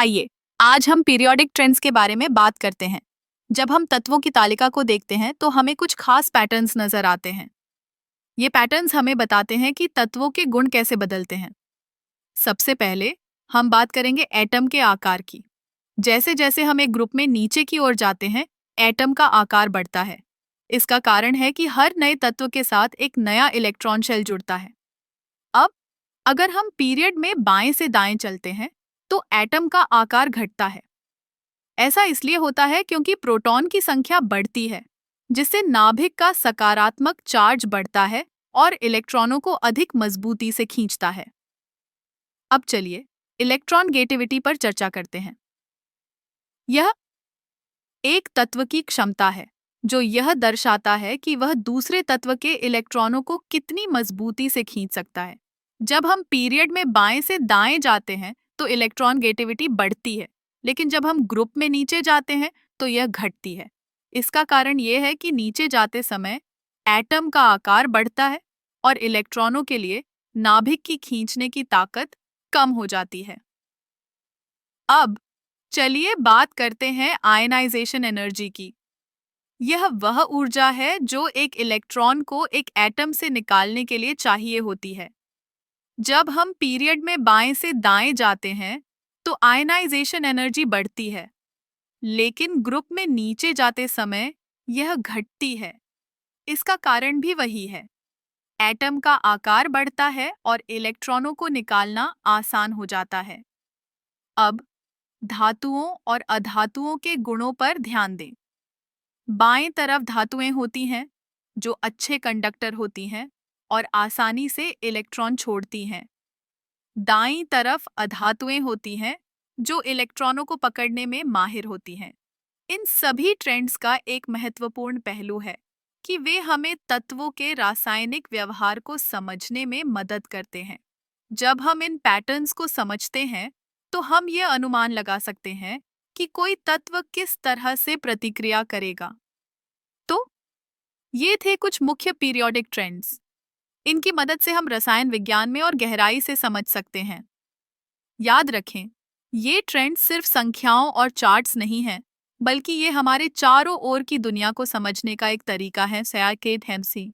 आइए आज हम पीरियोडिक ट्रेंड्स के बारे में बात करते हैं। जब हम तत्वों की तालिका को देखते हैं तो हमें कुछ खास पैटर्न्स नजर आते हैं। ये पैटर्न्स हमें बताते हैं कि तत्वों के गुण कैसे बदलते हैं। सबसे पहले हम बात करेंगे एटम के आकार की। जैसे जैसे हम एक ग्रुप में नीचे की ओर जाते हैं, एटम का आकार बढ़ता है। इसका कारण है कि हर नए तत्व के साथ एक नया इलेक्ट्रॉन शेल जुड़ता है। अब अगर हम पीरियड में बाएं से दाएं चलते हैं तो एटम का आकार घटता है। ऐसा इसलिए होता है क्योंकि प्रोटॉन की संख्या बढ़ती है, जिससे नाभिक का सकारात्मक चार्ज बढ़ता है और इलेक्ट्रॉनों को अधिक मजबूती से खींचता है। अब चलिए इलेक्ट्रॉन गेटिविटी पर चर्चा करते हैं। यह एक तत्व की क्षमता है जो यह दर्शाता है कि वह दूसरे तत्व के इलेक्ट्रॉनों को कितनी मजबूती से खींच सकता है। जब हम पीरियड में बाएं से दाएं जाते हैं तो इलेक्ट्रॉन गेटिविटी बढ़ती है, लेकिन जब हम ग्रुप में नीचे जाते हैं तो यह घटती है। इसका कारण यह है कि नीचे जाते समय एटम का आकार बढ़ता है और इलेक्ट्रॉनों के लिए नाभिक की खींचने की ताकत कम हो जाती है। अब चलिए बात करते हैं आयनाइजेशन एनर्जी की। यह वह ऊर्जा है जो एक इलेक्ट्रॉन को एक एटम से निकालने के लिए चाहिए होती है। जब हम पीरियड में बाएं से दाएं जाते हैं तो आयनाइजेशन एनर्जी बढ़ती है, लेकिन ग्रुप में नीचे जाते समय यह घटती है। इसका कारण भी वही है। एटम का आकार बढ़ता है और इलेक्ट्रॉनों को निकालना आसान हो जाता है। अब धातुओं और अधातुओं के गुणों पर ध्यान दें। बाएं तरफ धातुएं होती हैं जो अच्छे कंडक्टर होती हैं और आसानी से इलेक्ट्रॉन छोड़ती हैं। दाईं तरफ अधातुएं होती हैं जो इलेक्ट्रॉनों को पकड़ने में माहिर होती हैं। इन सभी ट्रेंड्स का एक महत्वपूर्ण पहलू है कि वे हमें तत्वों के रासायनिक व्यवहार को समझने में मदद करते हैं। जब हम इन पैटर्न्स को समझते हैं तो हम यह अनुमान लगा सकते हैं कि कोई तत्व किस तरह से प्रतिक्रिया करेगा। तो ये थे कुछ मुख्य पीरियोडिक ट्रेंड्स। इनकी मदद से हम रसायन विज्ञान में और गहराई से समझ सकते हैं। याद रखें, ये ट्रेंड्स सिर्फ संख्याओं और चार्ट्स नहीं हैं, बल्कि ये हमारे चारों ओर की दुनिया को समझने का एक तरीका है। सयाकेट हेम्सी।